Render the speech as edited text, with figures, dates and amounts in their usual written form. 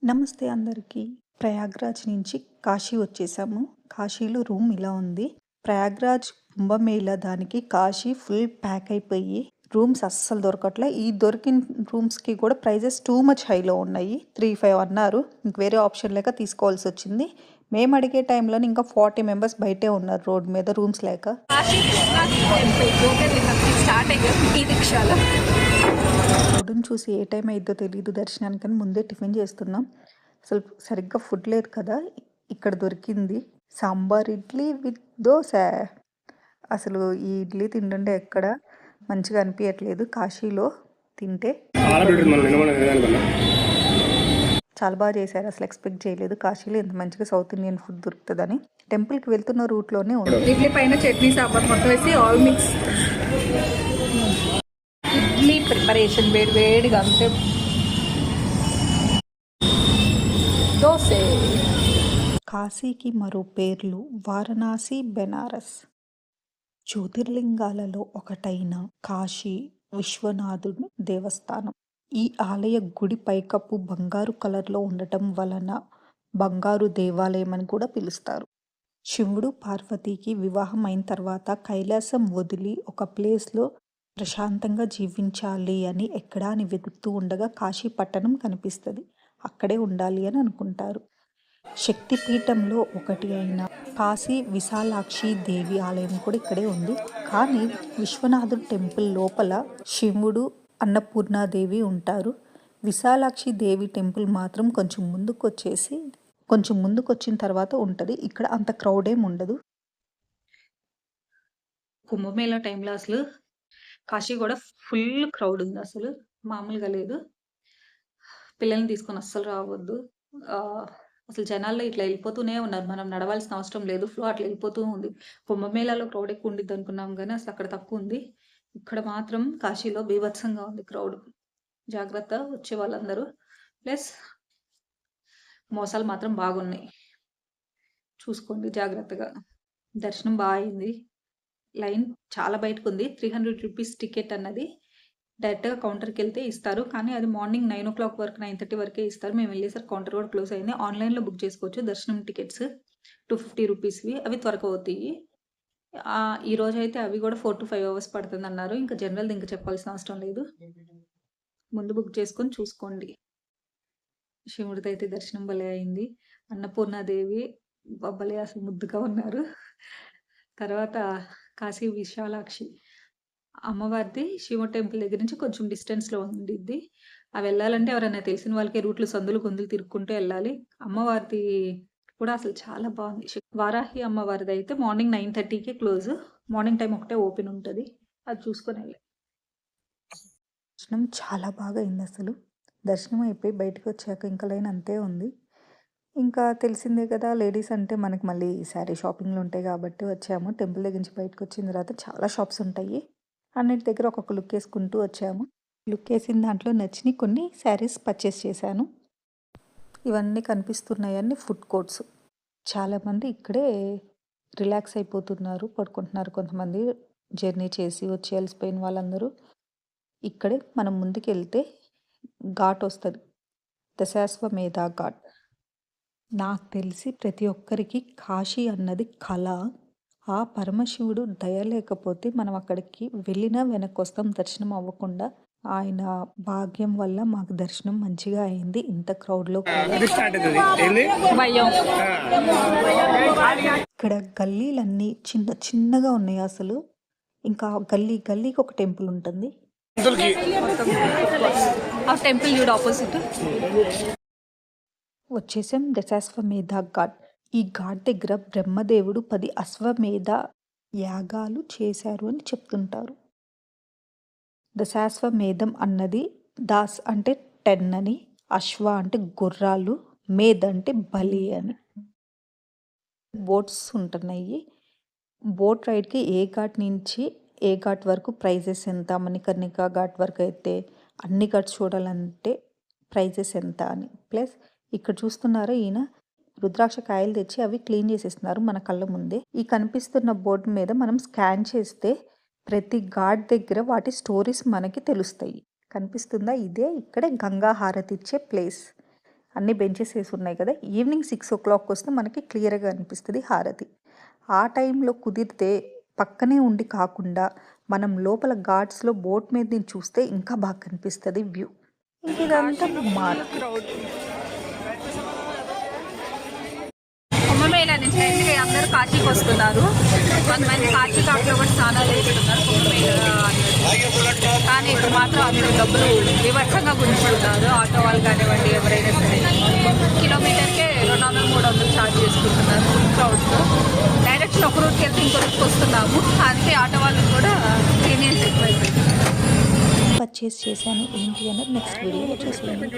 నమస్తే అందరికీ. ప్రయాగ్రాజ్ నుంచి కాశీ వచ్చేసాము. కాశీలో రూమ్ ఇలా ఉంది. ప్రయాగ్రాజ్ కుంభమేళా దానికి కాశీ ఫుల్ ప్యాక్ అయిపోయి రూమ్స్ అస్సలు దొరకట్లే. ఈ దొరికిన రూమ్స్కి కూడా ప్రైజెస్ టూ మచ్ హైలో ఉన్నాయి. 3-5 అన్నారు. ఇంక వేరే ఆప్షన్ లేక తీసుకోవాల్సి వచ్చింది. మేము అడిగే టైంలో ఇంకా 40 మెంబర్స్ బయటే ఉన్నారు రోడ్ మీద రూమ్స్ లేక. రోడ్డును చూసి ఏ టైం అయిద్దో తెలియదు దర్శనానికని ముందే టిఫిన్ చేస్తున్నాం. అసలు సరిగ్గా ఫుడ్ లేదు కదా. ఇక్కడ దొరికింది సాంబార్ ఇడ్లీ విత్ దోశ. అసలు ఈ ఇడ్లీ తింటుంటే ఎక్కడ మంచిగా అనిపించట్లేదు. కాశీలో తింటే చాలా బాగా చేశారు. అసలు ఎక్స్పెక్ట్ చేయలేదు కాశీలో ఇంత మంచిగా సౌత్ ఇండియన్ ఫుడ్ దొరుకుతుందని. టెంపుల్కి వెళ్తున్న రూట్లోనే ఉంది. ఇడ్లీ పైన చట్నీ సాంబార్ మొత్తం వేసి ఆల్ మిక్స్. ఇడ్లీ ప్రిపరేషన్ వేడిగా అంతే. దోశ. కాశీకి మరో పేర్లు వారణాసి, బెనారస్. జ్యోతిర్లింగాలలో ఒకటైన కాశీ విశ్వనాథుడి దేవస్థానం. ఈ ఆలయ గుడి పైకప్పు బంగారు కలర్లో ఉండటం వలన బంగారు దేవాలయం అని కూడా పిలుస్తారు. శివుడు పార్వతికి వివాహం అయిన తర్వాత కైలాసం వదిలి ఒక ప్లేస్లో ప్రశాంతంగా జీవించాలి అని ఎక్కడా అని వెతుకుతూ ఉండగా కాశీ పట్టణం కనిపిస్తుంది. అక్కడే ఉండాలి అని అనుకుంటారు. శక్తిపీఠంలో ఒకటి అయిన కాశీ విశాలాక్షి దేవి ఆలయం కూడా ఇక్కడే ఉంది. కానీ విశ్వనాథుడు టెంపుల్ లోపల శివుడు, అన్నపూర్ణాదేవి ఉంటారు. విశాలాక్షి దేవి టెంపుల్ మాత్రం కొంచెం ముందుకు వచ్చిన తర్వాత ఉంటుంది. ఇక్కడ అంత క్రౌడ్ ఏమి ఉండదు. కుంభమేళా టైంలో అసలు కాశీ కూడా ఫుల్ క్రౌడ్ ఉంది. అసలు మామూలుగా లేదు. పిల్లల్ని తీసుకొని అస్సలు రావద్దు. అసలు జనాల్లో ఇట్లా వెళ్ళిపోతూనే ఉన్నారు. మనం నడవాల్సిన అవసరం లేదు. ఫ్లో అట్లా వెళ్ళిపోతూ ఉంది. కుంభమేళాలో క్రౌడ్ ఎక్కువ ఉండిద్ది అనుకున్నాం కానీ అసలు అక్కడ తక్కువ ఉంది. ఇక్కడ మాత్రం కాశీలో బీభత్సంగా ఉంది క్రౌడ్. జాగ్రత్త వచ్చే వాళ్ళందరూ. ప్లస్ మోసాలు మాత్రం బాగున్నాయి, చూసుకోండి జాగ్రత్తగా. దర్శనం బాగా అయింది. లైన్ చాలా బయటకు ఉంది. 300 రూపీస్ టికెట్ అన్నది డైరెక్ట్గా కౌంటర్కి వెళ్తే ఇస్తారు. కానీ అది మార్నింగ్ 9 o'clock వరకు 9:30 వరకే ఇస్తారు. మేము వెళ్ళేసరికి కౌంటర్ కూడా క్లోజ్ అయింది. ఆన్లైన్లో బుక్ చేసుకోవచ్చు దర్శనం టికెట్స్ 250 రూపీస్వి. అవి త్వరగా అవుతాయి. ఈ రోజు అయితే అవి కూడా 4 to 5 hours పడుతుంది అన్నారు. ఇంకా జనరల్ ఇంకా చెప్పాల్సిన అవసరం లేదు. ముందు బుక్ చేసుకొని చూసుకోండి. శివుడితో అయితే దర్శనం భలే అయింది. అన్నపూర్ణాదేవి భలే అసలు ముద్దుగా ఉన్నారు. తర్వాత కాశీ విశాలాక్షి అమ్మవారిది శివ టెంపుల్ దగ్గర నుంచి కొంచెం డిస్టెన్స్లో ఉండిద్ది. అవి వెళ్ళాలంటే ఎవరైనా తెలిసిన వాళ్ళకి రూట్లు సందులు గొంతులు తిరుక్కుంటూ వెళ్ళాలి. అమ్మవారిది కూడా అసలు చాలా బాగుంది. వారాహి అమ్మవారిది అయితే మార్నింగ్ 9:30కే క్లోజ్. మార్నింగ్ టైం ఒకటే ఓపెన్ ఉంటుంది. అది చూసుకొని వెళ్ళాలి. దర్శనం చాలా బాగా అయింది. అసలు దర్శనం అయిపోయి బయటకు వచ్చాక ఇంకా లైన్ అంతే ఉంది. ఇంకా తెలిసిందే కదా, లేడీస్ అంటే మనకి మళ్ళీ శారీ షాపింగ్లు ఉంటాయి కాబట్టి వచ్చాము. టెంపుల్ దగ్గర నుంచి బయటకు వచ్చిన తర్వాత చాలా షాప్స్ ఉంటాయి. అన్నిటి దగ్గర ఒక్కొక్క లుక్ వేసుకుంటూ వచ్చాము. లుక్ వేసిన దాంట్లో నచ్చిన కొన్ని శారీస్ పర్చేస్ చేశాను. ఇవన్నీ కనిపిస్తున్నాయన్నీ ఫుడ్ కోర్ట్స్. చాలామంది ఇక్కడే రిలాక్స్ అయిపోతున్నారు, పడుకుంటున్నారు. కొంతమంది జర్నీ చేసి వచ్చి అలసిపోయిన వాళ్ళందరూ ఇక్కడే. మనం ముందుకు వెళ్తే ఘాట్ వస్తుంది, దశాశ్వమేధ ఘాట్. నాకు తెలిసి ప్రతి ఒక్కరికి కాశీ అన్నది కళ. ఆ పరమశివుడు దయ లేకపోతే మనం అక్కడికి వెళ్ళినా వెనక్కి వస్తాం దర్శనం అవ్వకుండా. ఆయన భాగ్యం వల్ల మాకు దర్శనం మంచిగా అయింది ఇంత క్రౌడ్లో. ఇక్కడ గల్లీలన్నీ చిన్న చిన్నగా ఉన్నాయి అసలు. ఇంకా గల్లీకి ఒక టెంపుల్ ఉంటుంది. వచ్చేసాం దశాశ్వమేధ ఘాట్. ఈ ఘాట్ దగ్గర బ్రహ్మదేవుడు 10 అశ్వమేధ యాగాలు చేశారు అని చెప్తుంటారు. దశాశ్వమేధం అన్నది దాస్ అంటే 10 అని, అశ్వ అంటే గుర్రాలు, మేధ అంటే బలి అని. బోట్స్ ఉంటున్నాయి. బోట్ రైడ్కి ఏ ఘాట్ నుంచి ఏ ఘాట్ వరకు ప్రైజెస్ ఎంత, మణికర్ణిక ఘాట్ వరకు అయితే అన్ని ఘాట్స్ చూడాలంటే ప్రైజెస్ ఎంత అని. ప్లస్ ఇక్కడ చూస్తున్నారా, ఈయన రుద్రాక్ష కాయలు తెచ్చి అవి క్లీన్ చేసేస్తున్నారు మన కళ్ళ ముందే. ఈ కనిపిస్తున్న బోర్డు మీద మనం స్కాన్ చేస్తే ప్రతి ఘాట్ దగ్గర వాటి స్టోరీస్ మనకి తెలుస్తాయి. కనిపిస్తుందా? ఇదే ఇక్కడే గంగా హారతి ఇచ్చే ప్లేస్. అన్ని బెంచెస్ వేసి ఉన్నాయి కదా. ఈవినింగ్ 6 o'clock వస్తే మనకి క్లియర్గా అనిపిస్తుంది హారతి. ఆ టైంలో కుదిరితే పక్కనే ఉండి కాకుండా మనం లోపల ఘాట్స్లో బోట్ మీద నుంచి చూస్తే ఇంకా బాగా కనిపిస్తుంది వ్యూ. ఇంక ఇదంతా మార్కెట్. కుంభమేళా నుంచి ఎందుకంటే అందరూ కాశీకి వస్తున్నారు. కొంతమంది కాశీ కాకి ఒకటి స్నానాలు వేస్తున్నారు కుంభమేళా అన్నట్టు. కానీ ఇప్పుడు మాత్రం అందరూ డబ్బులు వివక్షంగా గుంజుకుంటున్నారు. ఆటో వాళ్ళు కానివ్వండి ఎవరైనా సరే కిలోమీటర్కే 200-300 ఛార్జ్ చేసుకుంటున్నారు క్రౌడ్తో. డైరెక్షన్ ఒక రూట్కి వెళ్తే ఇంకో రూట్కి వస్తున్నాము. అందుకే ఆటో వాళ్ళకి కూడా లీనియన్స్ ఎక్కువైపోయింది. పర్చేస్ చేశాను ఏంటి అన్నది నెక్స్ట్ వీడియోలో చూసేయండి.